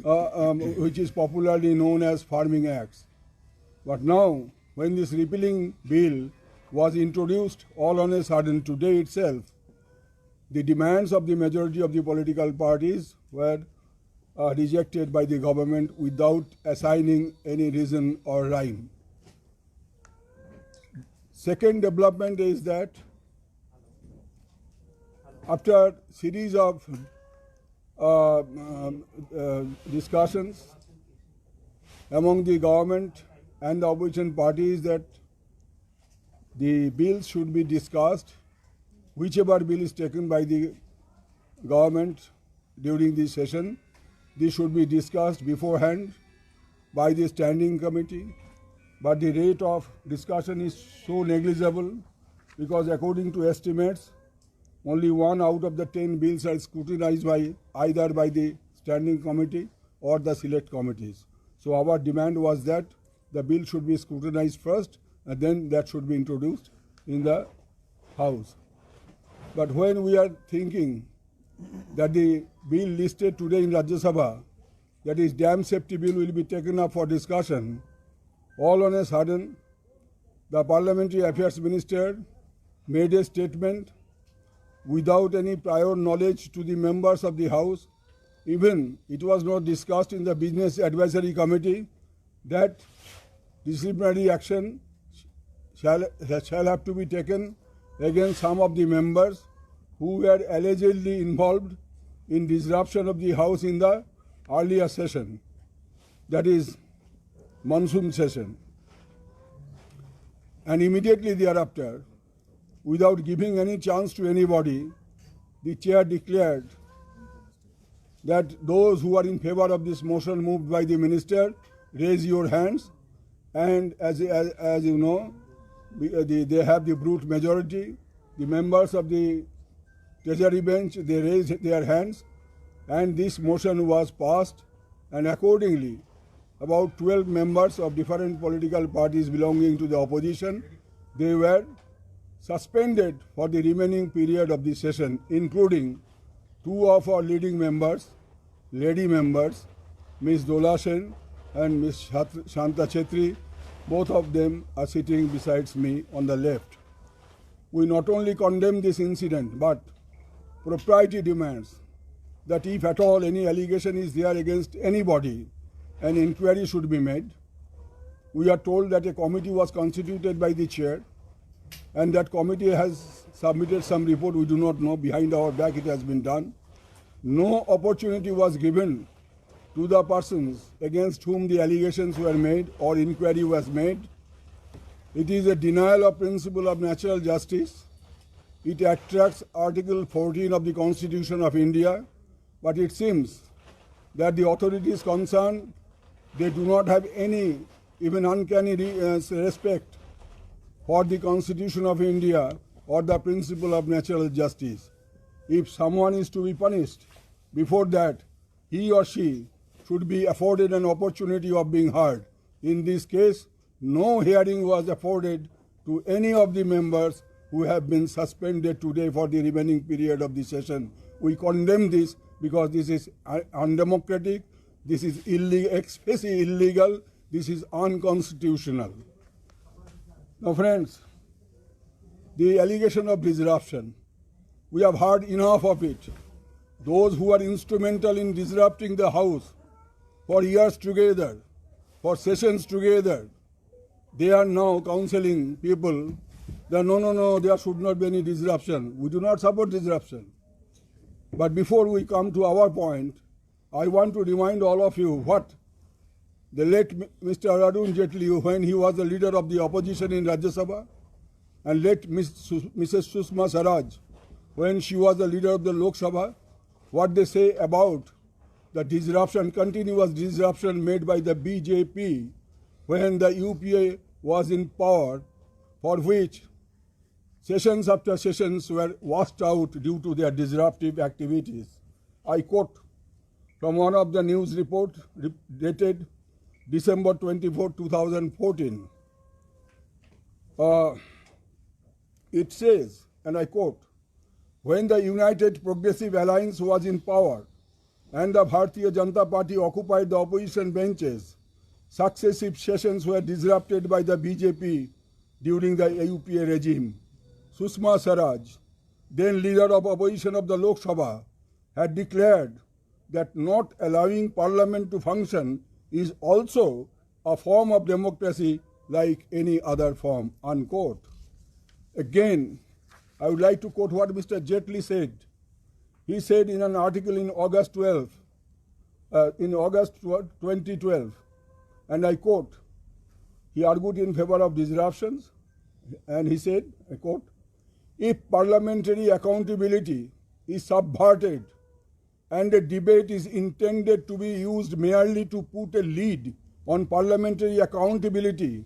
which is popularly known as Farming Acts. But now, when this repealing bill was introduced all on a sudden today itself, the demands of the majority of the political parties were rejected by the government without assigning any reason or rhyme. Second development is that after series of discussions among the government and the opposition parties that the bills should be discussed, whichever bill is taken by the government during this session, this should be discussed beforehand by the standing committee. But the rate of discussion is so negligible because according to estimates, only 1 out of the 10 bills are scrutinized by either by the standing committee or the select committees. So our demand was that the bill should be scrutinized first and then that should be introduced in the House. But when we are thinking that the bill listed today in Rajya Sabha, that is dam safety bill, will be taken up for discussion, all on a sudden, the Parliamentary Affairs Minister made a statement without any prior knowledge to the members of the House. Even it was not discussed in the Business Advisory Committee that disciplinary action shall have to be taken against some of the members who were allegedly involved in disruption of the House in the earlier session, that is monsoon session. And immediately thereafter, without giving any chance to anybody, the chair declared that those who are in favor of this motion moved by the minister, raise your hands. And as you know, they have the brute majority. The members of the Treasury bench, they raised their hands, and this motion was passed. And accordingly, about 12 members of different political parties belonging to the opposition, they were suspended for the remaining period of the session, including 2 of our leading members, lady members, Ms. Dola Sen and Ms. Shanta Chetri. Both of them are sitting besides me on the left. We not only condemn this incident, but propriety demands that if at all any allegation is there against anybody, an inquiry should be made. We are told that a committee was constituted by the chair, and that committee has submitted some report. We do not know. Behind our back it has been done. No opportunity was given to the persons against whom the allegations were made or inquiry was made. It is a denial of principle of natural justice. It attracts Article 14 of the Constitution of India, but it seems that the authorities concerned, they do not have any even uncanny respect for the Constitution of India or the principle of natural justice. If someone is to be punished, before that, he or she should be afforded an opportunity of being heard. In this case, no hearing was afforded to any of the members who have been suspended today for the remaining period of the session. We condemn this because this is undemocratic, this is illegal, this is unconstitutional. Now friends, the allegation of disruption, we have heard enough of it. Those who are instrumental in disrupting the House for years together, for sessions together, they are now counseling people that no, there should not be any disruption. We do not support disruption. But before we come to our point, I want to remind all of you what the late Mr. Arun Jaitley, when he was the leader of the opposition in Rajya Sabha, and late Mrs. Sushma Swaraj, when she was the leader of the Lok Sabha, what they say about the disruption, continuous disruption made by the BJP when the UPA was in power, for which sessions after sessions were washed out due to their disruptive activities. I quote from one of the news reports dated December 24, 2014. It says, and I quote, when the United Progressive Alliance was in power, and the Bharatiya Janata Party occupied the opposition benches, successive sessions were disrupted by the BJP during the UPA regime. Sushma Swaraj, then leader of opposition of the Lok Sabha, had declared that not allowing parliament to function is also a form of democracy like any other form, unquote. Again, I would like to quote what Mr. Jaitley said. He said in an article in August 2012, and I quote, he argued in favor of disruptions, and he said, I quote, if parliamentary accountability is subverted and a debate is intended to be used merely to put a lid on parliamentary accountability,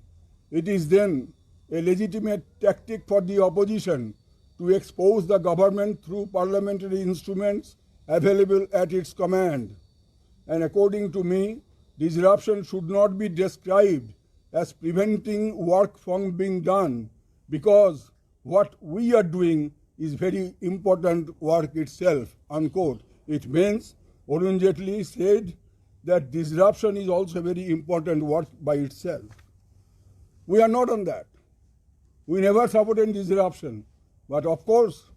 it is then a legitimate tactic for the opposition to expose the government through parliamentary instruments available at its command. And according to me, disruption should not be described as preventing work from being done, because what we are doing is very important work itself, unquote. It means Arun Jaitley said that disruption is also very important work by itself. We are not on that. We never supported disruption. But of course,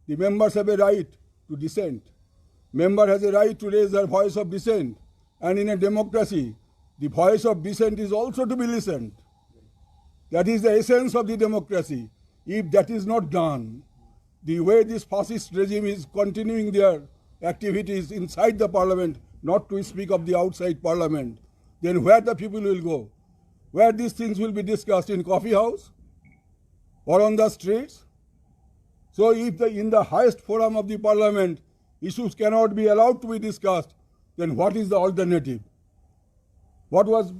the members have a right to dissent. Member has a right to raise their voice of dissent. And in a democracy, the voice of dissent is also to be listened. That is the essence of the democracy. If that is not done, the way this fascist regime is continuing their activities inside the parliament, not to speak of the outside parliament, then where the people will go? Where these things will be discussed, in coffee house or on the streets? So if in the highest forum of the parliament issues cannot be allowed to be discussed, then what is the alternative? What was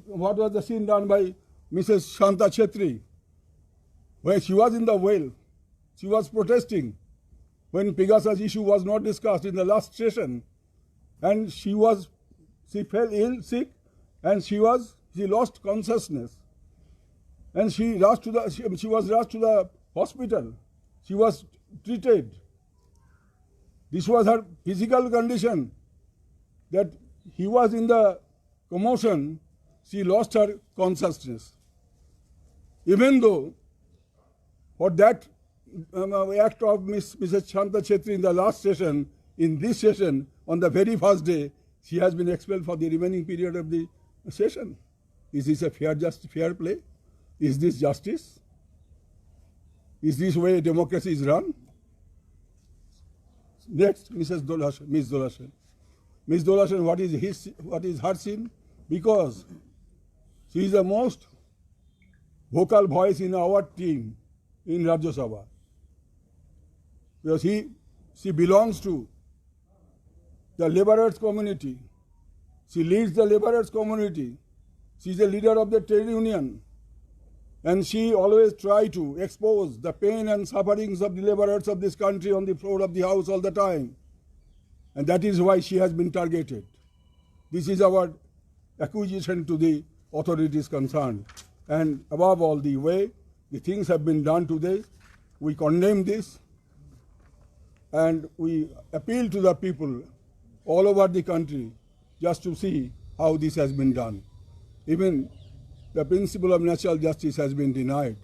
the scene done by Mrs. Shanta Chetri? When she was in the well, she was protesting when Pegasus issue was not discussed in the last session, and she fell ill, sick, and she lost consciousness, and she was rushed to the hospital. She was treated. This was her physical condition, that he was in the commotion, she lost her consciousness. Even though for that act of Mrs. Shanta Chetri in the last session, in this session, on the very first day, she has been expelled for the remaining period of the session. Is this a fair play? Is this justice? Is this way democracy is run? Next, Ms. Dolashen. Ms. Dolashen, what is her sin? Because she is the most vocal voice in our team in Rajya Sabha. Because she belongs to the laborers community. She leads the laborers community. She is a leader of the trade union. And she always tries to expose the pain and sufferings of the laborers of this country on the floor of the house all the time. And that is why she has been targeted. This is our accusation to the authorities concerned. And above all, the way the things have been done today, we condemn this, and we appeal to the people all over the country just to see how this has been done. Even the principle of natural justice has been denied.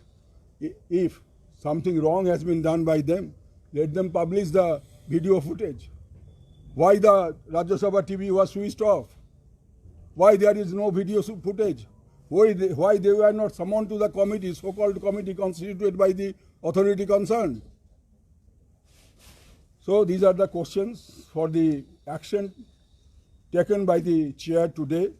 If something wrong has been done by them, let them publish the video footage. Why the Rajya Sabha TV was switched off? Why there is no video footage? Why they were not summoned to the committee, so-called committee constituted by the authority concerned? So these are the questions for the action taken by the chair today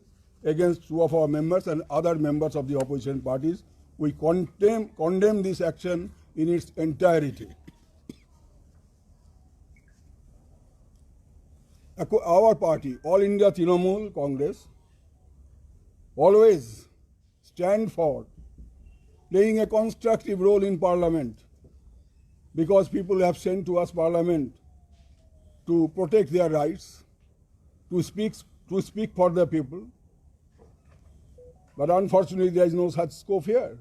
against two of our members and other members of the opposition parties. We condemn this action in its entirety. Our party, All India Trinamool Congress, always stand for playing a constructive role in parliament, because people have sent to us parliament to protect their rights, to speak for the people. But unfortunately, there is no such scope here.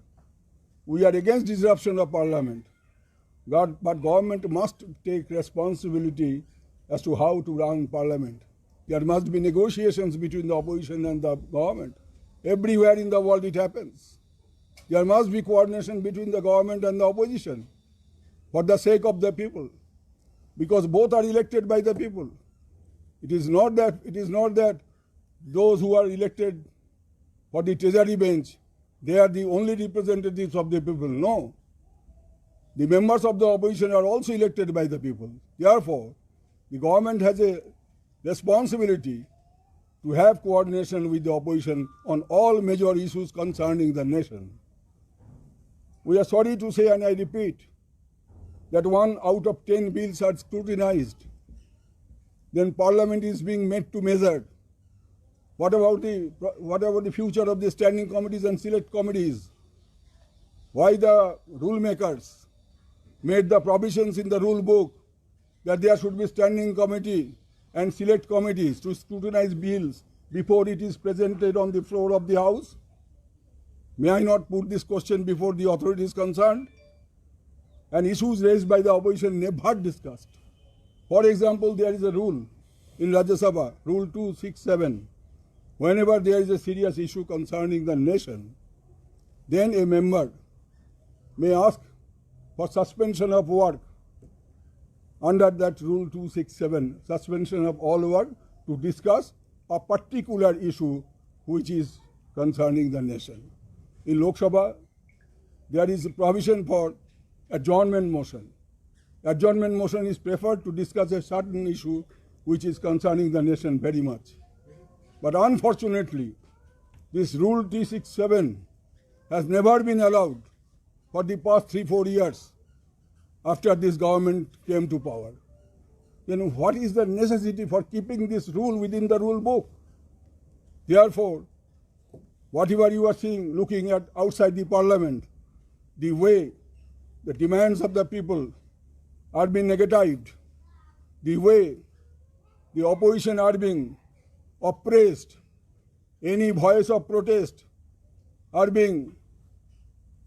We are against disruption of parliament. But government must take responsibility as to how to run parliament. There must be negotiations between the opposition and the government. Everywhere in the world it happens. There must be coordination between the government and the opposition for the sake of the people, because both are elected by the people. It is not that those who are elected for the treasury bench, they are the only representatives of the people. No. The members of the opposition are also elected by the people. Therefore, the government has a responsibility to have coordination with the opposition on all major issues concerning the nation. We are sorry to say, and I repeat, that 1 out of 10 bills are scrutinized. Then Parliament is being made to measure. What about the future of the standing committees and select committees? Why the rule makers made the provisions in the rule book that there should be standing committee and select committees to scrutinize bills before it is presented on the floor of the House? May I not put this question before the authorities concerned? And issues raised by the opposition never discussed. For example, there is a rule in Rajya Sabha, Rule 267. Whenever there is a serious issue concerning the nation, then a member may ask for suspension of work under that Rule 267, suspension of all work to discuss a particular issue which is concerning the nation. In Lok Sabha, there is a provision for adjournment motion. Adjournment motion is preferred to discuss a certain issue which is concerning the nation very much. But unfortunately, this Rule 267 has never been allowed for the past 3-4 years after this government came to power. Then what is the necessity for keeping this rule within the rule book? Therefore, whatever you are seeing, looking at outside the parliament, the way the demands of the people are being negatived, the way the opposition are being oppressed, any voice of protest are being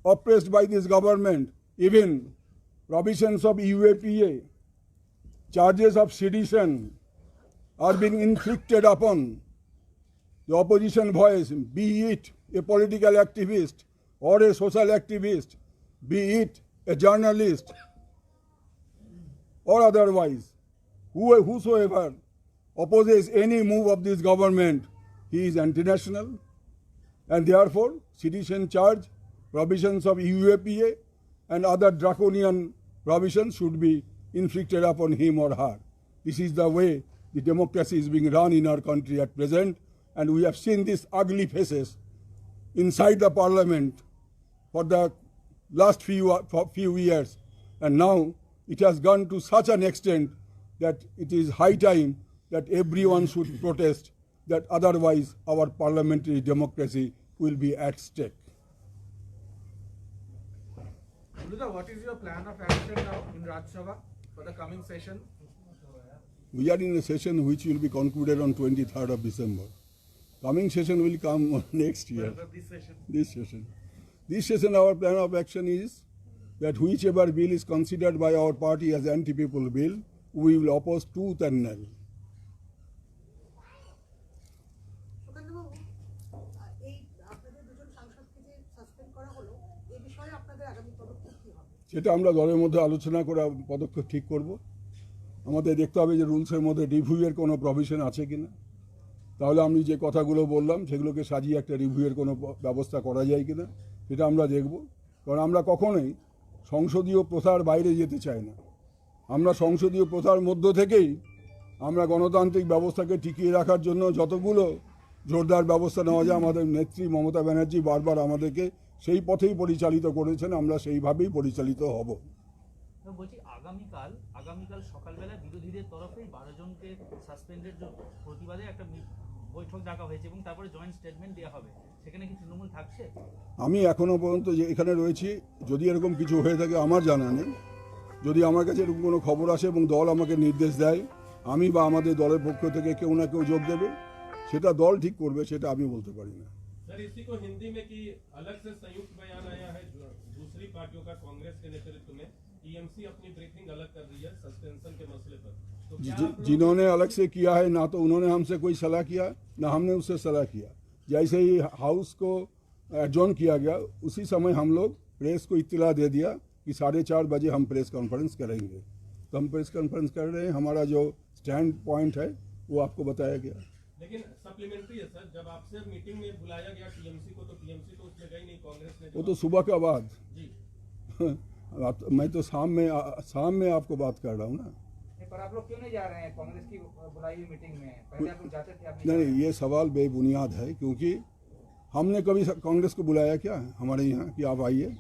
oppressed by this government, even provisions of UAPA, charges of sedition are being inflicted upon the opposition voice, be it a political activist or a social activist, be it a journalist or otherwise. Whosoever opposes any move of this government, he is anti-national, and therefore sedition charge, provisions of UAPA and other draconian provisions should be inflicted upon him or her. This is the way the democracy is being run in our country at present, and we have seen these ugly faces inside the parliament for the last few years, and now it has gone to such an extent that it is high time that everyone should protest, that otherwise our parliamentary democracy will be at stake. Muralidhar, what is your plan of action now in Rajya Sabha for the coming session? We are in a session which will be concluded on 23rd of December. Coming session will come next year. This session, our plan of action is that whichever bill is considered by our party as anti-people bill, we will oppose tooth and nail. সেটা আমরা দলের মধ্যে আলোচনা করে পদক্ষেপ ঠিক করব। আমাদের দেখতে হবে যে রুলসের মধ্যে রিভিউয়ের কোনো প্রভিশন আছে কিনা, তাহলে আমি যে কথাগুলো বললাম সেগুলোকে সাজিয়ে একটা রিভিউয়ের কোনো ব্যবস্থা করা যায় কিনা সেটা আমরা দেখব। কারণ আমরা কখনোই সংসদীয় প্রথার বাইরে যেতে চাই না। আমরা সংসদীয় প্রথার মধ্য থেকেই আমরা গণতান্ত্রিক ব্যবস্থাকে টিকিয়ে রাখার জন্য যতগুলো জোরদার ব্যবস্থা নেওয়া যায়, আমাদের নেত্রী মমতা ব্যানার্জি বারবার আমাদেরকে সেই পথেই পরিচালিত করেছেন, আমরা সেইভাবেই পরিচালিত হব। বলছি আগামীকাল সকালবেলা বিরোধীদের তরফে 12 জনকে সাসপেন্ডের প্রতিবাদে একটা বৈঠক ডাকা হয়েছে এবং তারপরে জয়েন্ট স্টেটমেন্ট দেওয়া হবে, সেখানে কি তৃণমূল থাকছে? আমি এখনো পর্যন্ত যে এখানে রয়েছি, যদি এরকম কিছু হয়ে থাকে আমার জানা নেই। যদি আমার কাছে এরকম কোনো খবর আসে এবং দল আমাকে নির্দেশ দেয়, আমি বা আমাদের দলের পক্ষ থেকে কেউ না কেউ যোগ দেবে, সেটা দল ঠিক করবে, সেটা আমি বলতে পারি না। सर, इसी को हिंदी में कि अलग से संयुक्त बयान आया है दूसरी पार्टियों का कांग्रेस के नेतृत्व में, टीएमसी अपनी ब्रीफिंग अलग कर रही है सस्पेंशन के मसले पर। तो क्या आप लोग- जिन्होंने अलग से किया है ना तो उन्होंने हमसे कोई सलाह किया ना हमने उससे सलाह किया। जैसे ही हाउस को एडजॉर्न किया गया उसी समय हम लोग प्रेस को इत्तला दे दिया कि 4:30 बजे हम प्रेस कॉन्फ्रेंस करेंगे। तो हम प्रेस कॉन्फ्रेंस कर रहे हैं, हमारा जो स्टैंड पॉइंट है वो आपको बताया गया। लेकिन सप्लीमेंट्री है सर, जब आपसे मीटिंग में बुलाया गया टीएमसी को, तो टीएमसी तो उसमें गई नहीं, कांग्रेस ने वो तो सुबह का बाद जी। मैं तो शाम में आपको बात कर रहा हूँ ना। नहीं, पर आप लोग क्यों नहीं जा रहे हैं कांग्रेस की बुलाई हुई मीटिंग में? पहले आप लोग जाते थे, आप नहीं, ये सवाल बेबुनियाद है, क्योंकि हमने कभी कांग्रेस को बुलाया क्या हमारे यहाँ कि आप आइए?